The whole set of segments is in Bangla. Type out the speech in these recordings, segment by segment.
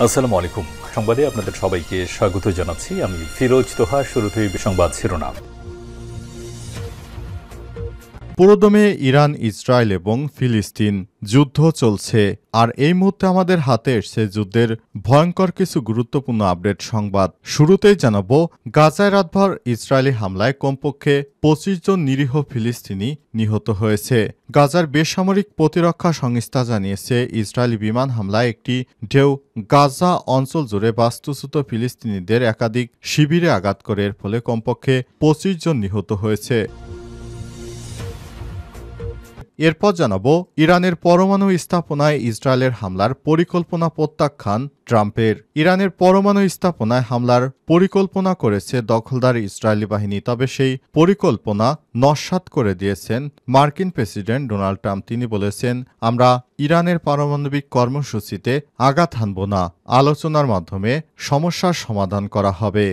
আসসালামু আলাইকুম। সংবাদে আপনাদের সবাইকে স্বাগত জানাচ্ছি। আমি ফিরোজ তোহা। শুরুতেই সংবাদ শিরোনাম। পুরোদমে ইরান, ইসরায়েল এবং ফিলিস্তিন যুদ্ধ চলছে, আর এই মুহূর্তে আমাদের হাতে এসছে যুদ্ধের ভয়ঙ্কর কিছু গুরুত্বপূর্ণ আপডেট সংবাদ। শুরুতেই জানাবো, গাজায় রাতভর ইসরায়েলি হামলায় কমপক্ষে ২৫ জন নিরীহ ফিলিস্তিনি নিহত হয়েছে। গাজার বেসামরিক প্রতিরক্ষা সংস্থা জানিয়েছে, ইসরায়েলি বিমান হামলায় একটি ঢেউ গাজা অঞ্চল জুড়ে বাস্তুচ্যুত ফিলিস্তিনিদের একাধিক শিবিরে আঘাত করে, এর ফলে কমপক্ষে ২৫ জন নিহত হয়েছে। এরপর জানাবো, ইরানের পরমাণু স্থাপনায় ইসরায়েলের হামলার পরিকল্পনা প্রত্যাখ্যান ট্রাম্পের। ইরানের পরমাণু স্থাপনায় হামলার পরিকল্পনা করেছে দখলদার ইসরায়েলি বাহিনী, তবে সেই পরিকল্পনা নস্যাৎ করে দিয়েছেন মার্কিন প্রেসিডেন্ট ডোনাল্ড ট্রাম্প। তিনি বলেছেন, আমরা ইরানের পারমাণবিক কর্মসূচিতে আঘাত হানব না, আলোচনার মাধ্যমে সমস্যার সমাধান করা হবে।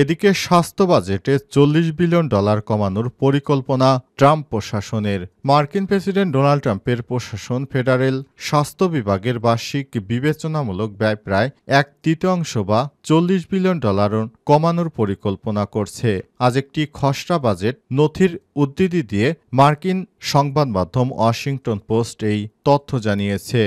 এদিকে স্বাস্থ্য বাজেটে $৪০ বিলিয়ন কমানোর পরিকল্পনা ট্রাম্প প্রশাসনের। মার্কিন প্রেসিডেন্ট ডোনাল্ড ট্রাম্পের প্রশাসন ফেডারেল স্বাস্থ্য বিভাগের বার্ষিক বিবেচনামূলক ব্যয় প্রায় 1/3 বা $৪০ বিলিয়ন কমানোর পরিকল্পনা করছে। আজ একটি খসড়া বাজেট নথির উদ্ধৃতি দিয়ে মার্কিন সংবাদ মাধ্যম ওয়াশিংটন পোস্ট এই তথ্য জানিয়েছে।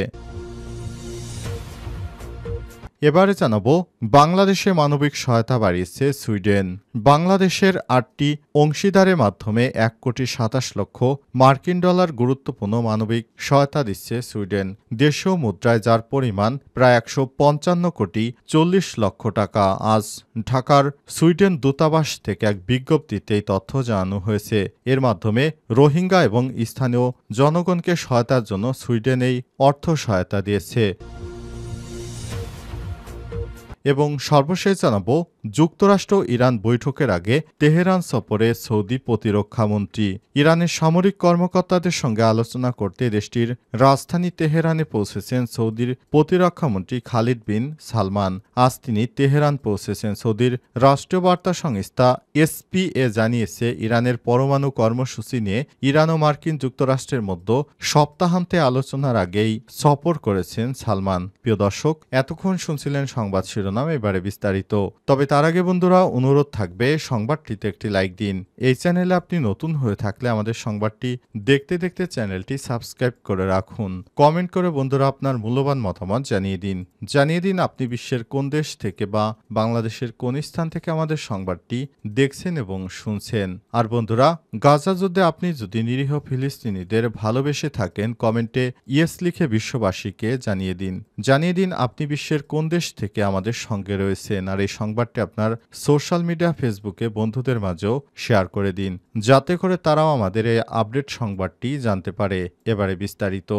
এবারে জানাবো, বাংলাদেশে মানবিক সহায়তা বাড়িয়েছে সুইডেন। বাংলাদেশের 8টি অংশীদারের মাধ্যমে $1,27,00,000 মার্কিন গুরুত্বপূর্ণ মানবিক সহায়তা দিচ্ছে সুইডেন। দেশীয় মুদ্রায় যার পরিমাণ প্রায় 155,40,00,000 টাকা। আজ ঢাকার সুইডেন দূতাবাস থেকে এক বিজ্ঞপ্তিতে এই তথ্য জানানো হয়েছে। এর মাধ্যমে রোহিঙ্গা এবং স্থানীয় জনগণকে সহায়তার জন্য সুইডেন এই অর্থ সহায়তা দিয়েছে। এবং সর্বশেষ জানাবো, যুক্তরাষ্ট্র ইরান বৈঠকের আগে তেহরান সফরে সৌদি প্রতিরক্ষামন্ত্রী। ইরানের সামরিক কর্মকর্তাদের সঙ্গে আলোচনা করতে দেশটির রাজধানী তেহরানে পৌঁছেছেন সৌদির প্রতিরক্ষামন্ত্রী খালিদ বিন সালমান। আজ তিনি তেহরান পৌঁছেছেন। সৌদির রাষ্ট্রীয় বার্তা সংস্থা এসপিএ জানিয়েছে, ইরানের পরমাণু কর্মসূচি নিয়ে ইরান ও মার্কিন যুক্তরাষ্ট্রের মধ্যে সপ্তাহান্তে আলোচনার আগেই সফর করেছেন সালমান। প্রিয় দর্শক, এতক্ষণ শুনছিলেন সংবাদ শিরোনাম, এবারে বিস্তারিত। তবে তার আগে বন্ধুরা, অনুরোধ থাকবে সংবাদটিতে একটি লাইক দিন। এই চ্যানেলে আপনি নতুন হয়ে থাকলে আমাদের সংবাদটি দেখতে দেখতে চ্যানেলটি সাবস্ক্রাইব করে রাখুন। কমেন্ট করে বন্ধুরা আপনার মূল্যবান মতামত জানিয়ে দিন আপনি বিশ্বের কোন দেশ থেকে বা বাংলাদেশের কোন স্থান থেকে আমাদের সংবাদটি দেখছেন এবং শুনছেন। আর বন্ধুরা, গাজা যুদ্ধে আপনি যদি নিরীহ ফিলিস্তিনিদের ভালোবেসে থাকেন, কমেন্টে ইয়েস লিখে বিশ্ববাসীকে জানিয়ে দিন আপনি বিশ্বের কোন দেশ থেকে আমাদের সঙ্গে রয়েছেন। আর এই সংবাদটি আপনার সোশ্যাল মিডিয়া ফেসবুকে বন্ধুদের মাঝেও শেয়ার করে দিন, যাতে করে তারাও আমাদের এই আপডেট সংবাদটি জানতে পারে। এবারে বিস্তারিত।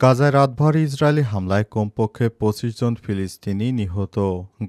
গাজায় রাতভর ইসরায়েলি হামলায় কমপক্ষে 25 জন ফিলিস্তিনি নিহত।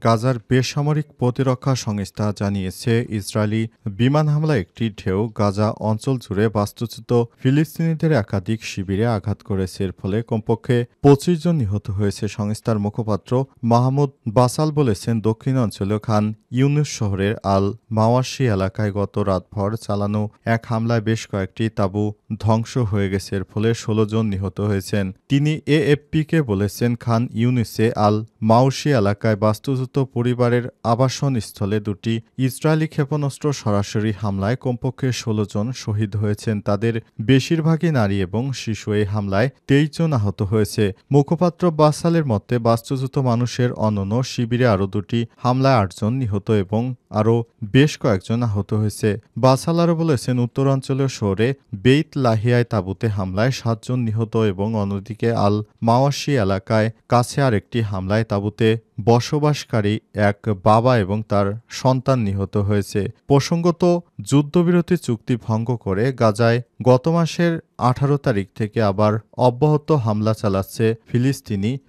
গাজার বেসামরিক প্রতিরক্ষা সংস্থা জানিয়েছে, ইসরায়েলি বিমান হামলায় একটি ঢেউ গাজা অঞ্চল জুড়ে বাস্তুচ্যুত ফিলিস্তিনিদের একাধিক শিবিরে আঘাত করেছে, এর ফলে কমপক্ষে 25 জন নিহত হয়েছে। সংস্থার মুখপাত্র মাহমুদ বাসাল বলেছেন, দক্ষিণাঞ্চলীয় খান ইউনুস শহরের আল মাওয়াশি এলাকায় গত রাতভর চালানো এক হামলায় বেশ কয়েকটি তাঁবু ধ্বংস হয়ে গেছে, এর ফলে 16 জন নিহত হয়েছেন। তিনি এএফপিকে বলেছেন, খান ইউনিসে আল মাউশি এলাকায় বাস্তুচ্যুত পরিবারের আবাসনস্থলে দুটি ইসরায়েলি ক্ষেপণাস্ত্র সরাসরি হামলায় কমপক্ষে 16 জন শহীদ হয়েছেন। তাদের বেশিরভাগই নারী এবং শিশু। এই হামলায় 23 জন আহত হয়েছে। মুখপাত্র বাসালের মতে, বাস্তুচ্যুত মানুষের অনন্য শিবিরে আরও দুটি হামলায় 8 জন নিহত এবং আরও বেশ কয়েকজন আহত হয়েছে। বাসাল আরও বলেছেন, উত্তরাঞ্চলীয় শহরে বেইত লাহিয়ায় তাঁবুতে হামলায় 7 জন নিহত এবং অন্যদিকে আল মাওয়াশি এলাকায় কাছে আরেকটি হামলায় তাঁবুতে বসবাসকারী এক বাবা এবং তার সন্তান নিহত হয়েছে। প্রসঙ্গত, যুদ্ধবিরতি চুক্তি ভঙ্গ করে গাজায় গত মাসের 18 তারিখ থেকে আবার অব্যাহত হামলা চালাচ্ছে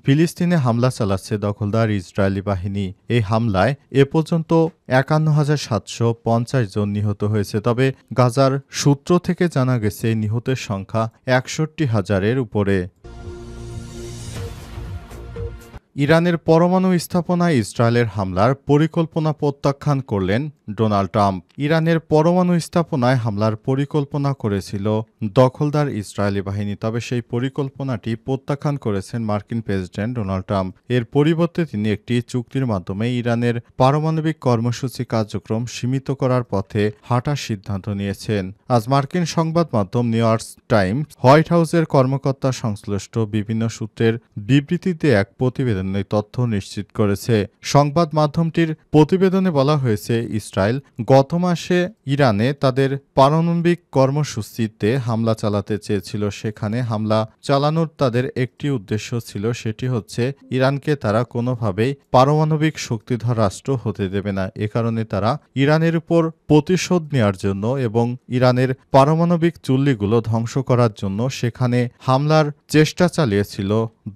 ফিলিস্তিনে হামলা চালাচ্ছে দখলদার ইসরায়েলি বাহিনী। এই হামলায় এ পর্যন্ত 51,750 জন নিহত হয়েছে। তবে গাজার সূত্র থেকে জানা গেছে, নিহতের সংখ্যা 61,000-এর উপরে। ইরানের পরমাণু স্থাপনায় ইসরায়েলের হামলার পরিকল্পনা প্রত্যাখ্যান করলেন ডোনাল্ড ট্রাম্প। ইরানের পরমাণু স্থাপনায় হামলার পরিকল্পনা করেছিল দখলদার ইসরায়েলি বাহিনী, তবে সেই পরিকল্পনাটি প্রত্যাখ্যান করেছেন মার্কিন প্রেসিডেন্ট ডোনাল্ড ট্রাম্প। এর পরিবর্তে তিনি একটি চুক্তির মাধ্যমে ইরানের পারমাণবিক কর্মসূচি কার্যক্রম সীমিত করার পথে হাঁটার সিদ্ধান্ত নিয়েছেন। আজ মার্কিন সংবাদ মাধ্যম নিউ ইয়র্ক টাইমস হোয়াইট হাউসের কর্মকর্তা সংশ্লিষ্ট বিভিন্ন সূত্রের বিবৃতিতে এক প্রতিবেদনে তথ্য নিশ্চিত করেছে। সংবাদ মাধ্যমটির প্রতিবেদনে বলা হয়েছে, ইসরায়েল গত মাসে ইরানে তাদের পারমাণবিক কর্মসূচিতে হামলা চালাতে চেয়েছিল। সেখানে হামলা চালানোর তাদের একটি উদ্দেশ্য ছিল, সেটি হচ্ছে ইরানকে তারা কোনোভাবেই পারমাণবিক শক্তিধর রাষ্ট্র হতে দেবে না। এ কারণে তারা ইরানের উপর প্রতিশোধ নেওয়ার জন্য এবং ইরানের পারমাণবিক চুল্লিগুলো ধ্বংস করার জন্য সেখানে হামলার চেষ্টা চালিয়েছিল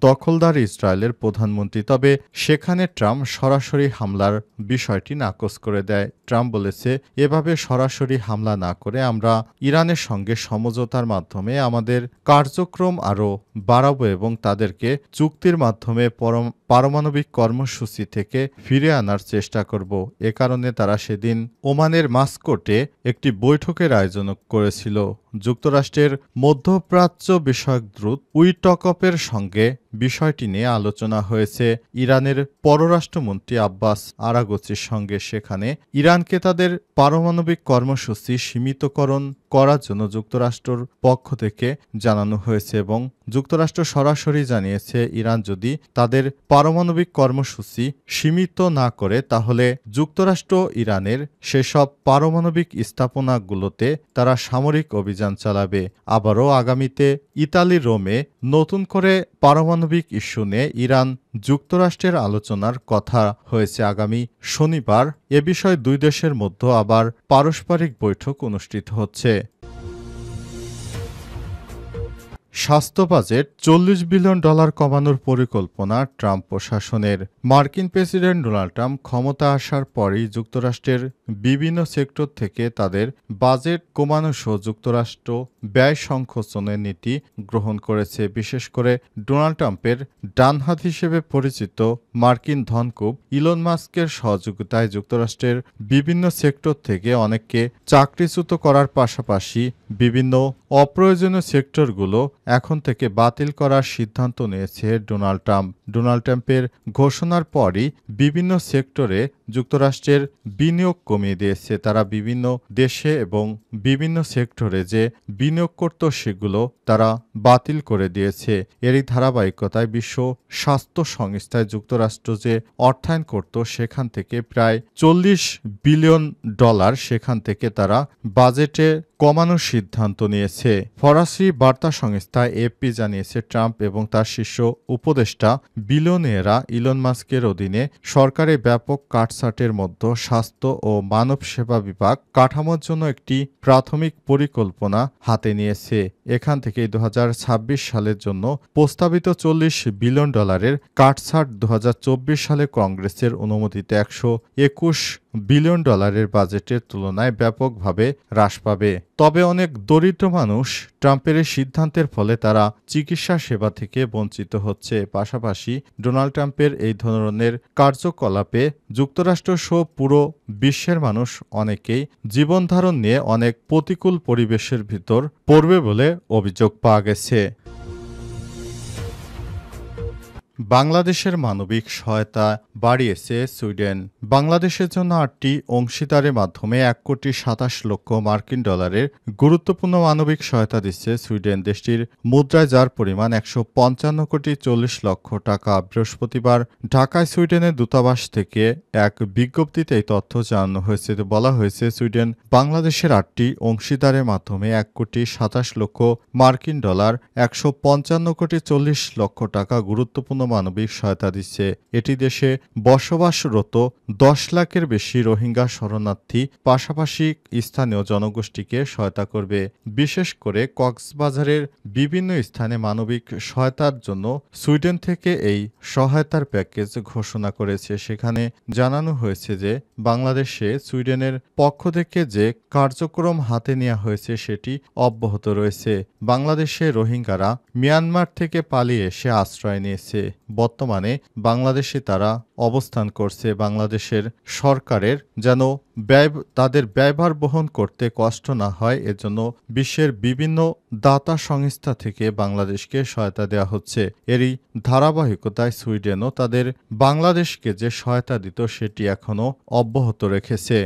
দখলদার ইসরায়েলের প্রধানমন্ত্রী। তবে সেখানে ট্রাম্প সরাসরি হামলার বিষয়টি নাকচ করে দেয়। ট্রাম্প বলেছে, এভাবে সরাসরি হামলা না করে আমরা ইরানের সঙ্গে সমঝোতার মাধ্যমে আমাদের কার্যক্রম আরও বাড়াবো এবং তাদেরকে চুক্তির মাধ্যমে পারমাণবিক কর্মসূচি থেকে ফিরে আনার চেষ্টা করব। এ কারণে তারা সেদিন ওমানের মাস্কোটে একটি বৈঠকের আয়োজন করেছিল। যুক্তরাষ্ট্রের মধ্যপ্রাচ্য বিষয়ক দূত উইটকপের সঙ্গে বিষয়টি নিয়ে আলোচনা হয়েছে ইরানের পররাষ্ট্রমন্ত্রী আব্বাস আরাগচির সঙ্গে। সেখানে ইরানকে তাদের পারমাণবিক কর্মসূচি সীমিতকরণ করার জন্য যুক্তরাষ্ট্রের পক্ষ থেকে জানানো হয়েছে এবং যুক্তরাষ্ট্র সরাসরি জানিয়েছে, ইরান যদি তাদের পারমাণবিক কর্মসূচি সীমিত না করে তাহলে যুক্তরাষ্ট্র ইরানের সেসব পারমাণবিক স্থাপনাগুলোতে তারা সামরিক অভিযান চালাবে। আবারও আগামীতে ইতালির রোমে নতুন করে পারমাণবিক ইস্যু নিয়ে ইরান যুক্তরাষ্ট্রের আলোচনার কথা হয়েছে আগামী শনিবার। এ বিষয়ে দুই দেশের মধ্যে আবার পারস্পরিক বৈঠক অনুষ্ঠিত হচ্ছে। স্বাস্থ্য বাজেট $40 বিলিয়ন কমানোর পরিকল্পনা ট্রাম্প প্রশাসনের। মার্কিন প্রেসিডেন্ট ডোনাল্ড ট্রাম্প ক্ষমতা আসার পরই যুক্তরাষ্ট্রের বিভিন্ন সেক্টর থেকে তাদের বাজেট কমানো সহ যুক্তরাষ্ট্র ব্যয় সংকোচনের নীতি গ্রহণ করেছে। বিশেষ করে ডোনাল্ড ট্রাম্পের ডানহাত হিসেবে পরিচিত মার্কিন ধনকুব ইলন মাস্কের সহযোগিতায় যুক্তরাষ্ট্রের বিভিন্ন সেক্টর থেকে অনেককে চাকরিচ্যুত করার পাশাপাশি বিভিন্ন অপ্রয়োজনীয় সেক্টরগুলো এখন থেকে বাতিল করার সিদ্ধান্ত নিয়েছে ডোনাল্ড ট্রাম্প। ডোনাল্ড ট্রাম্পের ঘোষণার পরই বিভিন্ন সেক্টরে যুক্তরাষ্ট্রের বিনিয়োগ কমিয়ে দিয়েছে। তারা বিভিন্ন দেশে এবং বিভিন্ন সেক্টরে যে বিনিয়োগ করত সেগুলো তারা বাতিল করে দিয়েছে। এরই ধারাবাহিকতায় বিশ্ব স্বাস্থ্য সংস্থায় যুক্তরাষ্ট্র যে অর্থায়ন করত সেখান থেকে প্রায় $40 বিলিয়ন সেখান থেকে তারা বাজেটে কমানোর সিদ্ধান্ত নিয়েছে। ফরাসি বার্তা সংস্থা এএফপি জানিয়েছে, ট্রাম্প এবং তার শীর্ষ উপদেষ্টা বিলিয়নিয়াররা ইলন মাস্কের অধীনে সরকারি ব্যাপক কাটছাঁটের মধ্যে স্বাস্থ্য ও মানব সেবা বিভাগ কাঠামোর জন্য একটি প্রাথমিক পরিকল্পনা হাতে নিয়েছে। এখান থেকে 2026 সালের জন্য প্রস্তাবিত $40 বিলিয়ন কাটছাঁট 2024 সালে কংগ্রেসের অনুমোদিত $121 বিলিয়ন বাজেটের তুলনায় ব্যাপকভাবে হ্রাস পাবে। তবে অনেক দরিদ্র মানুষ ট্রাম্পের এই সিদ্ধান্তের ফলে তারা চিকিৎসা সেবা থেকে বঞ্চিত হচ্ছে। পাশাপাশি ডোনাল্ড ট্রাম্পের এই ধরনের কার্যকলাপে যুক্তরাষ্ট্র সহ পুরো বিশ্বের মানুষ অনেকেই জীবনধারণ নিয়ে অনেক প্রতিকূল পরিবেশের ভিতর পড়বে বলে অভিযোগ পাওয়া গেছে। বাংলাদেশের মানবিক সহায়তা বাড়িয়েছে সুইডেন। বাংলাদেশের জন্য 8টি অংশীদারের মাধ্যমে $1,27,00,000 মার্কিন গুরুত্বপূর্ণ মানবিক সহায়তা দিচ্ছে সুইডেন। দেশটির মুদ্রায় যার পরিমাণ $155,40,00,000। বৃহস্পতিবার ঢাকায় সুইডেনের দূতাবাস থেকে এক বিজ্ঞপ্তিতে এই তথ্য জানানো হয়েছে। বলা হয়েছে, সুইডেন বাংলাদেশের 8টি অংশীদারের মাধ্যমে $1,27,00,000 মার্কিন $155,40,00,000 গুরুত্বপূর্ণ মানবিক সহায়তা দিচ্ছে। এটি দেশে বসবাসরত 10 লাখের বেশি রোহিঙ্গা শরণার্থী পাশাপাশি স্থানীয় জনগোষ্ঠীকে সহায়তা করবে। বিশেষ করে কক্সবাজারের বিভিন্ন স্থানে মানবিক সহায়তার জন্য সুইডেন থেকে এই সহায়তার প্যাকেজ ঘোষণা করেছে। সেখানে জানানো হয়েছে যে বাংলাদেশে সুইডেনের পক্ষ থেকে যে কার্যক্রম হাতে নেওয়া হয়েছে সেটি অব্যাহত রয়েছে। বাংলাদেশে রোহিঙ্গারা মিয়ানমার থেকে পালিয়ে এসে আশ্রয় নিয়েছে। বর্তমানে বাংলাদেশে তারা অবস্থান করছে। বাংলাদেশের সরকারের যেন তাদের ব্যয়ভার বহন করতে কষ্ট না হয়, এজন্য বিশ্বের বিভিন্ন দাতা সংস্থা থেকে বাংলাদেশকে সহায়তা দেওয়া হচ্ছে। এরই ধারাবাহিকতায় সুইডেনও তাদের বাংলাদেশকে যে সহায়তা দিত সেটি এখনও অব্যাহত রেখেছে।